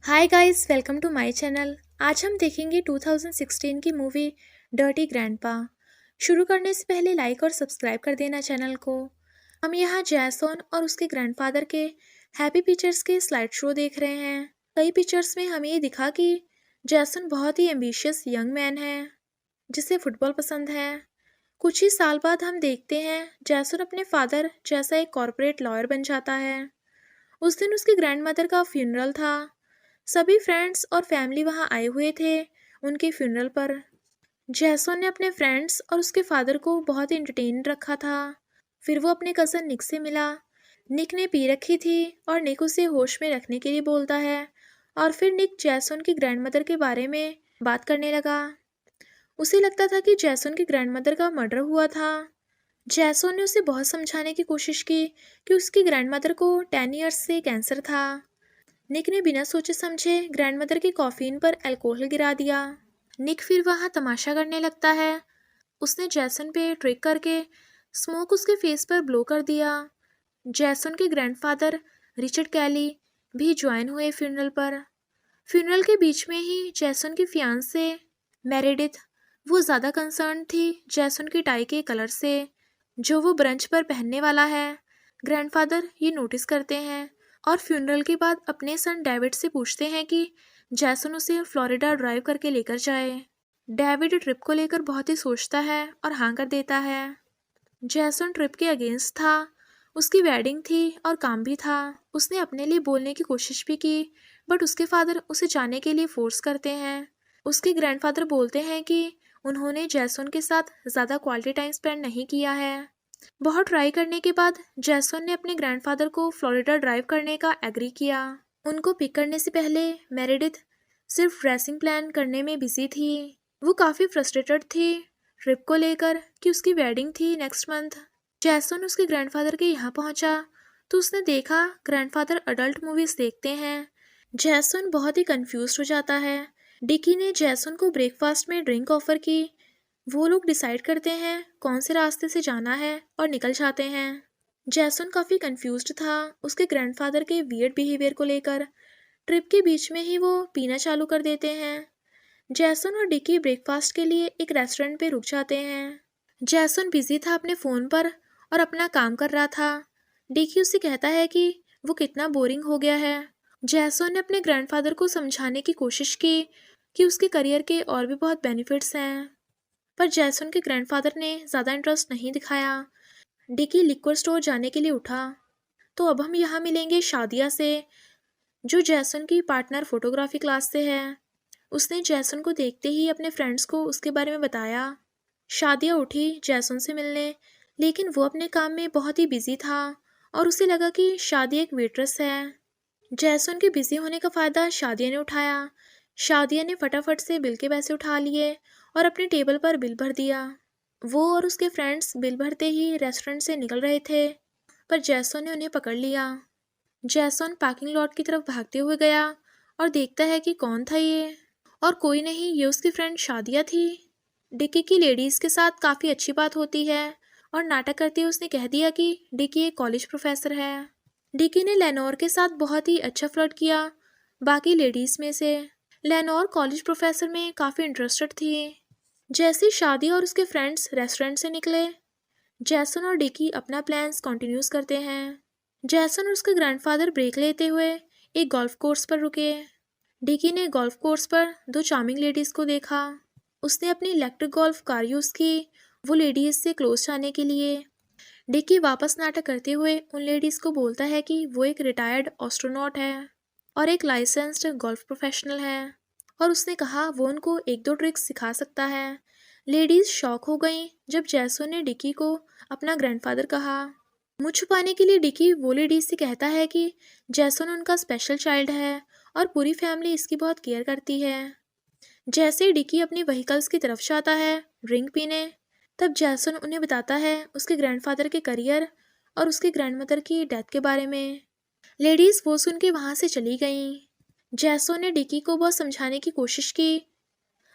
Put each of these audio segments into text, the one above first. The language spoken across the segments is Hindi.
Hi guys, welcome to my channel. आज हम देखेंगे 2016 की मूवी डर्टी ग्रैंडपा। शुरू करने से पहले लाइक और सब्सक्राइब कर देना चैनल को। हम यहाँ जैसन और उसके ग्रैंडफादर के हैप्पी पिक्चर्स के स्लाइड शो देख रहे हैं। कई पिक्चर्स में हमें ये दिखा कि जैसन बहुत ही एम्बिशियस यंग मैन है जिसे फुटबॉल पसंद है। कुछ ही साल बाद हम देखते हैं जैसन अपने फादर जैसा एक कॉर्पोरेट लॉयर बन जाता है। उस दिन उसकी ग्रैंडमदर का फ्यूनरल था। सभी फ्रेंड्स और फैमिली वहां आए हुए थे उनके फ्यूनरल पर। जैसन ने अपने फ्रेंड्स और उसके फादर को बहुत ही इंटरटेन रखा था। फिर वो अपने कज़न निक से मिला। निक ने पी रखी थी और निक उसे होश में रखने के लिए बोलता है। और फिर निक जैसन की ग्रैंडमदर के बारे में बात करने लगा। उसे लगता था कि जैसन की ग्रैंडमदर का मर्डर हुआ था। जैसन ने उसे बहुत समझाने की कोशिश की कि उसकी ग्रैंडमदर को 10 इयर्स से कैंसर था। निक ने बिना सोचे समझे ग्रैंडमदर की कॉफीन पर अल्कोहल गिरा दिया। निक फिर वहाँ तमाशा करने लगता है। उसने जैसन पे ट्रिक करके स्मोक उसके फेस पर ब्लो कर दिया। जैसन के ग्रैंडफादर रिचर्ड कैली भी ज्वाइन हुए फ्यूनरल पर। फ्यूनरल के बीच में ही जैसन की फियांसे मेरेडिथ, वो ज़्यादा कंसर्न थी जैसन की टाई के कलर से जो वो ब्रंच पर पहनने वाला है। ग्रैंडफादर ये नोटिस करते हैं और फ्यूनरल के बाद अपने सन डेविड से पूछते हैं कि जैसन उसे फ्लोरिडा ड्राइव करके लेकर जाए। डेविड ट्रिप को लेकर बहुत ही सोचता है और हाँ कर देता है। जैसन ट्रिप के अगेंस्ट था। उसकी वेडिंग थी और काम भी था। उसने अपने लिए बोलने की कोशिश भी की बट उसके फादर उसे जाने के लिए फोर्स करते हैं। उसके ग्रैंडफादर बोलते हैं कि उन्होंने जैसन के साथ ज़्यादा क्वालिटी टाइम स्पेंड नहीं किया है। बहुत ट्राई करने के बाद जैसन ने अपने ग्रैंडफादर को फ्लोरिडा ड्राइव करने का एग्री किया। उनको पिक करने से पहले मेरेडिथ सिर्फ ड्रेसिंग प्लान करने में बिजी थी। वो काफ़ी फ्रस्ट्रेटेड थी ट्रिप को लेकर कि उसकी वेडिंग थी नेक्स्ट मंथ। जैसन उसके ग्रैंडफादर के यहाँ पहुँचा तो उसने देखा ग्रैंडफादर अडल्ट मूवीज़ देखते हैं। जैसन बहुत ही कंफ्यूज हो जाता है। डिकी ने जैसन को ब्रेकफास्ट में ड्रिंक ऑफर की। वो लोग डिसाइड करते हैं कौन से रास्ते से जाना है और निकल जाते हैं। जैसन काफ़ी कंफ्यूज्ड था उसके ग्रैंडफादर के वियर्ड बिहेवियर को लेकर। ट्रिप के बीच में ही वो पीना चालू कर देते हैं। जैसन और डिकी ब्रेकफास्ट के लिए एक रेस्टोरेंट पे रुक जाते हैं। जैसन बिजी था अपने फ़ोन पर और अपना काम कर रहा था। डिकी उससे कहता है कि वो कितना बोरिंग हो गया है। जैसन ने अपने ग्रैंडफादर को समझाने की कोशिश की कि उसके करियर के और भी बहुत बेनिफिट्स हैं पर जैसन के ग्रैंडफादर ने ज़्यादा इंटरेस्ट नहीं दिखाया। डिकी लिक्विड स्टोर जाने के लिए उठा। तो अब हम यहाँ मिलेंगे शादिया से जो जैसन की पार्टनर फोटोग्राफी क्लास से है। उसने जैसन को देखते ही अपने फ्रेंड्स को उसके बारे में बताया। शादिया उठी जैसन से मिलने लेकिन वो अपने काम में बहुत ही बिजी था और उसे लगा कि शादिया एक वेट्रेस है। जैसन के बिजी होने का फ़ायदा शादिया ने उठाया। शादिया ने फटाफट से बिल के पैसे उठा लिए और अपने टेबल पर बिल भर दिया। वो और उसके फ्रेंड्स बिल भरते ही रेस्टोरेंट से निकल रहे थे पर जैसन ने उन्हें पकड़ लिया। जैसन पार्किंग लॉट की तरफ भागते हुए गया और देखता है कि कौन था ये। और कोई नहीं, ये उसकी फ्रेंड शादिया थी। डिकी की लेडीज़ के साथ काफ़ी अच्छी बात होती है और नाटक करते हुए उसने कह दिया कि डिकी एक कॉलेज प्रोफेसर है। डिकी ने लेनोर के साथ बहुत ही अच्छा फ्लर्ट किया बाकी लेडीज़ में से। लेनोर कॉलेज प्रोफेसर में काफ़ी इंटरेस्टेड थी। जैसे शादी और उसके फ्रेंड्स रेस्टोरेंट से निकले जैसन और डिकी अपना प्लान्स कंटिन्यूस करते हैं। जैसन और उसके ग्रैंडफादर ब्रेक लेते हुए एक गोल्फ कोर्स पर रुके। डिकी ने गोल्फ कोर्स पर दो चार्मिंग लेडीज़ को देखा। उसने अपनी इलेक्ट्रिक गोल्फ कार यूज़ की वो लेडीज़ से क्लोज जाने के लिए। डिकी वापस नाटक करते हुए उन लेडीज़ को बोलता है कि वो एक रिटायर्ड एस्ट्रोनॉट है और एक लाइसेंस्ड गोल्फ प्रोफेशनल है और उसने कहा वो उनको एक दो ट्रिक्स सिखा सकता है। लेडीज़ शॉक हो गईं जब जैसो ने डिकी को अपना ग्रैंडफादर कहा। मुँह छुपाने के लिए डिकी वो लेडीज़ से कहता है कि जैसन उनका स्पेशल चाइल्ड है और पूरी फैमिली इसकी बहुत केयर करती है। जैसे ही डिकी अपनी व्हीकल्स की तरफ जाता है ड्रिंक पीने तब जैसन उन्हें बताता है उसके ग्रैंडफादर के करियर और उसकी ग्रैंडमदर की डेथ के बारे में। लेडीज़ वो सुन के वहाँ से चली गईं। जैसो ने डिकी को बहुत समझाने की कोशिश की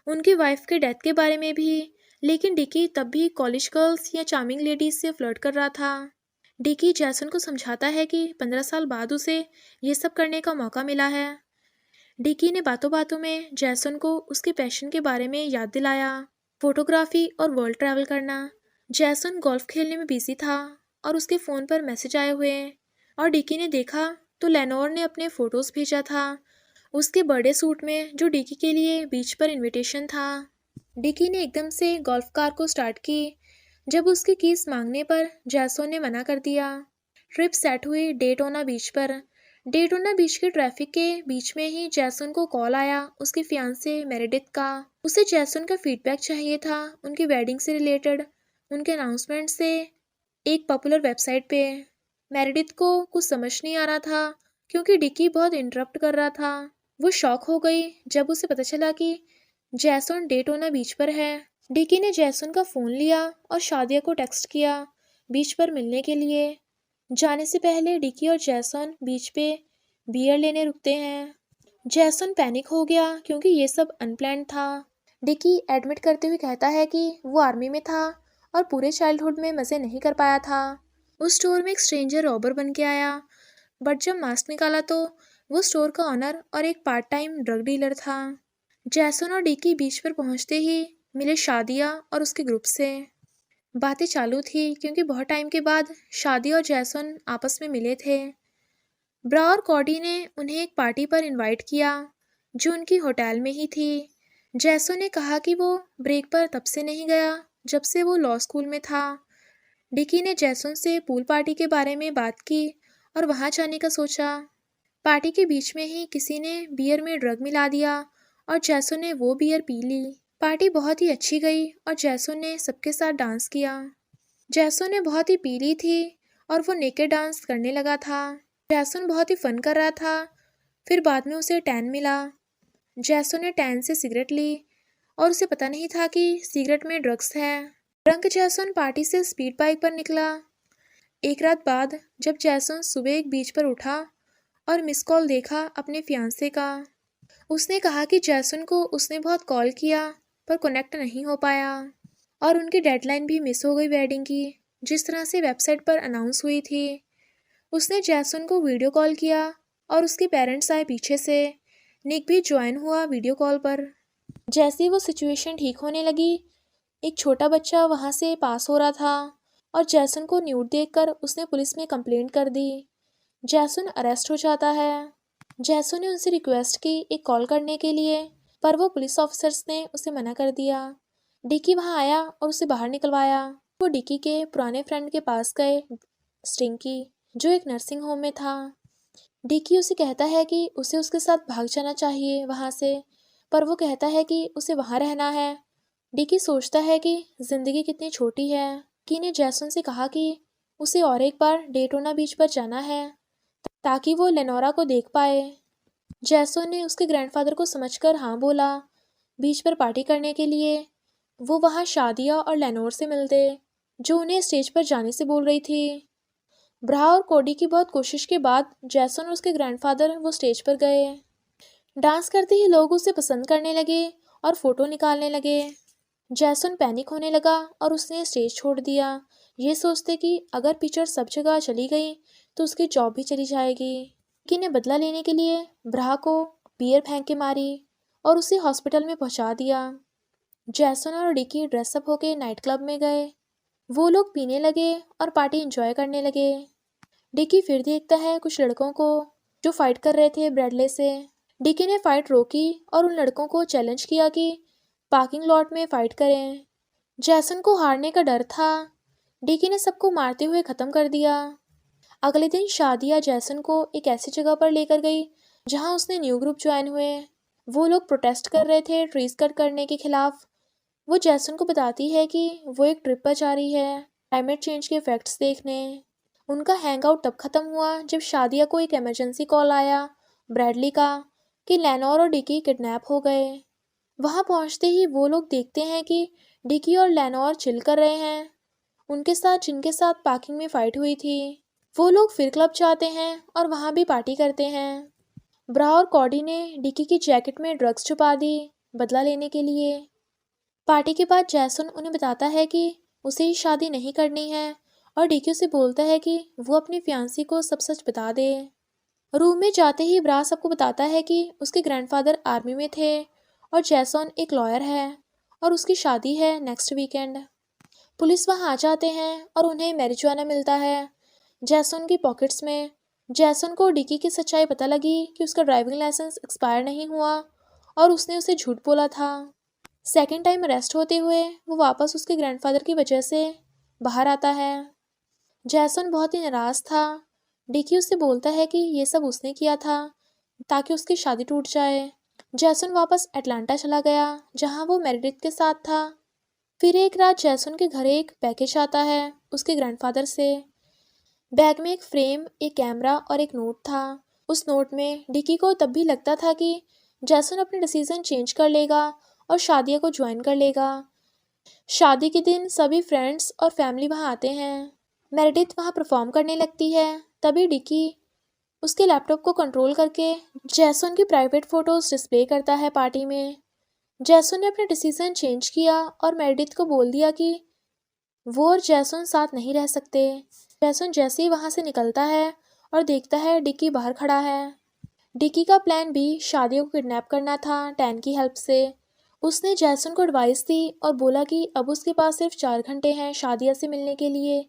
उनकी वाइफ के डेथ के बारे में भी लेकिन डिकी तब भी कॉलेज गर्ल्स या चार्मिंग लेडीज से फ्लर्ट कर रहा था। डिकी जैसन को समझाता है कि 15 साल बाद उसे ये सब करने का मौका मिला है। डिकी ने बातों बातों में जैसन को उसके पैशन के बारे में याद दिलाया, फोटोग्राफी और वर्ल्ड ट्रैवल करना। जैसन गोल्फ खेलने में बिजी था और उसके फ़ोन पर मैसेज आए हुए, और डिकी ने देखा तो लेनोर ने अपने फ़ोटोज़ भेजा था उसके बर्थडे सूट में, जो डिकी के लिए बीच पर इनविटेशन था। डिकी ने एकदम से गोल्फ कार को स्टार्ट की। जब उसकी कीज मांगने पर जैसोन ने मना कर दिया। ट्रिप सेट हुई डेटोना बीच पर। डेटोना बीच के ट्रैफिक के बीच में ही जैसोन को कॉल आया उसके फियांसे मेरेडिथ का। उसे जैसोन का फीडबैक चाहिए था उनकी वेडिंग से रिलेटेड, उनके अनाउंसमेंट से एक पॉपुलर वेबसाइट पे। मेरेडिथ को कुछ समझ नहीं आ रहा था क्योंकि डिकी बहुत इंटरप्ट कर रहा था। वो शॉक हो गई जब उसे पता चला कि जैसोन डेटोना बीच पर है। डिकी ने जैसोन का फ़ोन लिया और शादिया को टेक्स्ट किया बीच पर मिलने के लिए। जाने से पहले डिकी और जैसोन बीच पे बियर लेने रुकते हैं। जैसोन पैनिक हो गया क्योंकि ये सब अनप्लान्ड था। डिकी एडमिट करते हुए कहता है कि वो आर्मी में था और पूरे चाइल्डहुड में मज़े नहीं कर पाया था। उस स्टोर में एक स्ट्रेंजर रॉबर बन के आया, बट जब मास्क निकाला तो वो स्टोर का ऑनर और एक पार्ट टाइम ड्रग डीलर था। जैसन और डिकी बीच पर पहुंचते ही मिले शादिया और उसके ग्रुप से। बातें चालू थी क्योंकि बहुत टाइम के बाद शादिया और जैसन आपस में मिले थे। ब्रा और कॉडी ने उन्हें एक पार्टी पर इनवाइट किया जो उनकी होटल में ही थी। जैसन ने कहा कि वो ब्रेक पर तब से नहीं गया जब से वो लॉ स्कूल में था। डिकी ने जैसन से पूल पार्टी के बारे में बात की और वहां जाने का सोचा। पार्टी के बीच में ही किसी ने बियर में ड्रग मिला दिया और जैसन ने वो बियर पी ली। पार्टी बहुत ही अच्छी गई और जैसन ने सबके साथ डांस किया। जैसन ने बहुत ही पी ली थी और वो नेकेड डांस करने लगा था। जैसन बहुत ही फन कर रहा था। फिर बाद में उसे टैन मिला। जैसन ने टैन से सिगरेट ली और उसे पता नहीं था कि सिगरेट में ड्रग्स है। ड्रंक जैसन पार्टी से स्पीड बाइक पर निकला। एक रात बाद जब जैसन सुबह एक बीच पर उठा और मिस कॉल देखा अपने फियांसे का, उसने कहा कि जैसन को उसने बहुत कॉल किया पर कनेक्ट नहीं हो पाया और उनकी डेडलाइन भी मिस हो गई वेडिंग की, जिस तरह से वेबसाइट पर अनाउंस हुई थी। उसने जैसन को वीडियो कॉल किया और उसके पेरेंट्स आए पीछे से। निक भी ज्वाइन हुआ वीडियो कॉल पर। जैसे ही वो सिचुएशन ठीक होने लगी, एक छोटा बच्चा वहाँ से पास हो रहा था और जैसन को न्यूड देखकर उसने पुलिस में कंप्लेंट कर दी। जैसन अरेस्ट हो जाता है। जैसन ने उनसे रिक्वेस्ट की एक कॉल करने के लिए, पर वो पुलिस ऑफिसर्स ने उसे मना कर दिया। डिकी वहाँ आया और उसे बाहर निकलवाया। वो डिकी के पुराने फ्रेंड के पास गए, स्टिंकी, जो एक नर्सिंग होम में था। डिकी उसे कहता है कि उसे उसके साथ भाग जाना चाहिए वहाँ से, पर वो कहता है कि उसे वहाँ रहना है। डिकी सोचता है कि जिंदगी कितनी छोटी है। डिकी ने जैसन से कहा कि उसे और एक बार डेटोना बीच पर जाना है ताकि वो लेनोरा को देख पाए। जैसन ने उसके ग्रैंडफादर को समझकर हाँ बोला बीच पर पार्टी करने के लिए। वो वहाँ शादिया और लेनोर से मिलते, जो उन्हें स्टेज पर जाने से बोल रही थी। ब्रा और कोडी की बहुत कोशिश के बाद जैसन और उसके ग्रैंडफादर वो स्टेज पर गए। डांस करते ही लोग उसे पसंद करने लगे और फोटो निकालने लगे। जैसन पैनिक होने लगा और उसने स्टेज छोड़ दिया, ये सोचते कि अगर पिक्चर सब जगह चली गई तो उसकी जॉब भी चली जाएगी। डिकी ने बदला लेने के लिए ब्रा को बियर फेंक के मारी और उसे हॉस्पिटल में पहुंचा दिया। जैसन और डिकी ड्रेसअप होके नाइट क्लब में गए। वो लोग पीने लगे और पार्टी एंजॉय करने लगे। डिकी फिर देखता है कुछ लड़कों को जो फाइट कर रहे थे ब्रैडले से। डिकी ने फाइट रोकी और उन लड़कों को चैलेंज किया कि पार्किंग लॉट में फाइट करें। जैसन को हारने का डर था। डिकी ने सबको मारते हुए ख़त्म कर दिया। अगले दिन शादिया जैसन को एक ऐसी जगह पर लेकर गई जहां उसने न्यू ग्रुप ज्वाइन हुए। वो लोग प्रोटेस्ट कर रहे थे ट्रीज कट करने के खिलाफ। वो जैसन को बताती है कि वो एक ट्रिप पर जा रही है क्लाइमेट चेंज के इफेक्ट्स देखने। उनका हैंग आउट तब ख़त्म हुआ जब शादिया को एक इमरजेंसी कॉल आया ब्रैडली का कि लेनोर और डिकी किडनैप हो गए। वहां पहुंचते ही वो लोग देखते हैं कि डिकी और लेनोर चिल कर रहे हैं उनके साथ जिनके साथ पार्किंग में फाइट हुई थी। वो लोग फिर क्लब जाते हैं और वहाँ भी पार्टी करते हैं। ब्रा और कॉडी ने डिकी की जैकेट में ड्रग्स छुपा दी बदला लेने के लिए। पार्टी के बाद जैसन उन्हें बताता है कि उसे ही शादी नहीं करनी है और डिकी उसे बोलता है कि वो अपनी फियांसी को सब सच बता दे। रूम में जाते ही ब्रा सबको बताता है कि उसके ग्रैंडफादर आर्मी में थे और जैसन एक लॉयर है और उसकी शादी है नेक्स्ट वीकेंड। पुलिस वहाँ आ जाते हैं और उन्हें मैरिजुआना मिलता है जैसन की पॉकेट्स में। जैसन को डिकी की सच्चाई पता लगी कि उसका ड्राइविंग लाइसेंस एक्सपायर नहीं हुआ और उसने उसे झूठ बोला था। सेकेंड टाइम अरेस्ट होते हुए वो वापस उसके ग्रैंडफादर की वजह से बाहर आता है। जैसन बहुत ही नाराज था। डिकी उससे बोलता है कि ये सब उसने किया था ताकि उसकी शादी टूट जाए। जैसन वापस अटलांटा चला गया जहां वो मेरिडिथ के साथ था। फिर एक रात जैसन के घर एक पैकेज आता है उसके ग्रैंडफादर से। बैग में एक फ्रेम, एक कैमरा और एक नोट था। उस नोट में डिकी को तब भी लगता था कि जैसन अपने डिसीजन चेंज कर लेगा और शादिया को ज्वाइन कर लेगा। शादी के दिन सभी फ्रेंड्स और फैमिली वहाँ आते हैं। मेरिडिथ वहाँ परफॉर्म करने लगती है। तभी डिकी उसके लैपटॉप को कंट्रोल करके जैसन की प्राइवेट फ़ोटोज़ डिस्प्ले करता है पार्टी में। जैसन ने अपना डिसीजन चेंज किया और मेरिडिथ को बोल दिया कि वो और जैसन साथ नहीं रह सकते। जैसन जैसे ही वहाँ से निकलता है और देखता है डिकी बाहर खड़ा है। डिकी का प्लान भी शादियों को किडनैप करना था टैन की हेल्प से। उसने जैसन को एडवाइस दी और बोला कि अब उसके पास सिर्फ 4 घंटे हैं शादिया से मिलने के लिए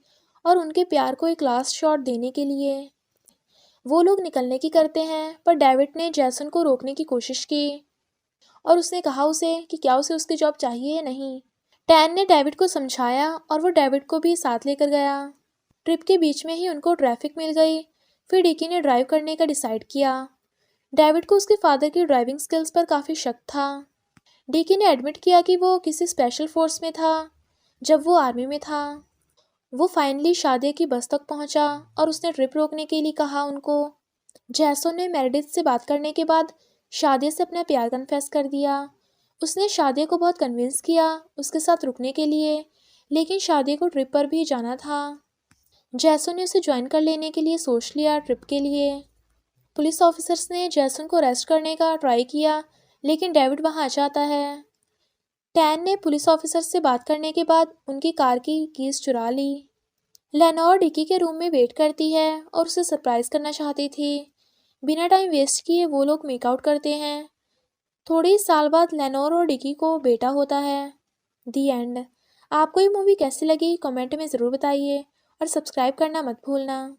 और उनके प्यार को एक लास्ट शॉट देने के लिए। वो लोग निकलने की करते हैं पर डेविड ने जैसन को रोकने की कोशिश की और उसने कहा उसे कि क्या उसे उसकी जॉब चाहिए या नहीं। टैन ने डेविड को समझाया और वो डेविड को भी साथ लेकर गया। ट्रिप के बीच में ही उनको ट्रैफिक मिल गई। फिर डिकी ने ड्राइव करने का डिसाइड किया। डेविड को उसके फादर की ड्राइविंग स्किल्स पर काफ़ी शक था। डिकी ने एडमिट किया कि वो किसी स्पेशल फोर्स में था जब वो आर्मी में था। वो फाइनली शादिया की बस तक पहुंचा और उसने ट्रिप रोकने के लिए कहा उनको। जैसोन ने मेरिडिथ से बात करने के बाद शादिया से अपना प्यार कन्फेस कर दिया। उसने शादिया को बहुत कन्विंस किया उसके साथ रुकने के लिए, लेकिन शादिया को ट्रिप पर भी जाना था। जैसोन ने उसे ज्वाइन कर लेने के लिए सोच लिया ट्रिप के लिए। पुलिस ऑफिसर्स ने जैसन को अरेस्ट करने का ट्राई किया लेकिन डेविड वहां आ जाता है। टैन ने पुलिस ऑफिसर से बात करने के बाद उनकी कार की कीज चुरा ली। लेनोर डिकी के रूम में वेट करती है और उसे सरप्राइज करना चाहती थी। बिना टाइम वेस्ट किए वो लोग मेकआउट करते हैं। थोड़े ही साल बाद लेनोर और डिकी को बेटा होता है। दी एंड। आपको ये मूवी कैसी लगी कमेंट में ज़रूर बताइए और सब्सक्राइब करना मत भूलना।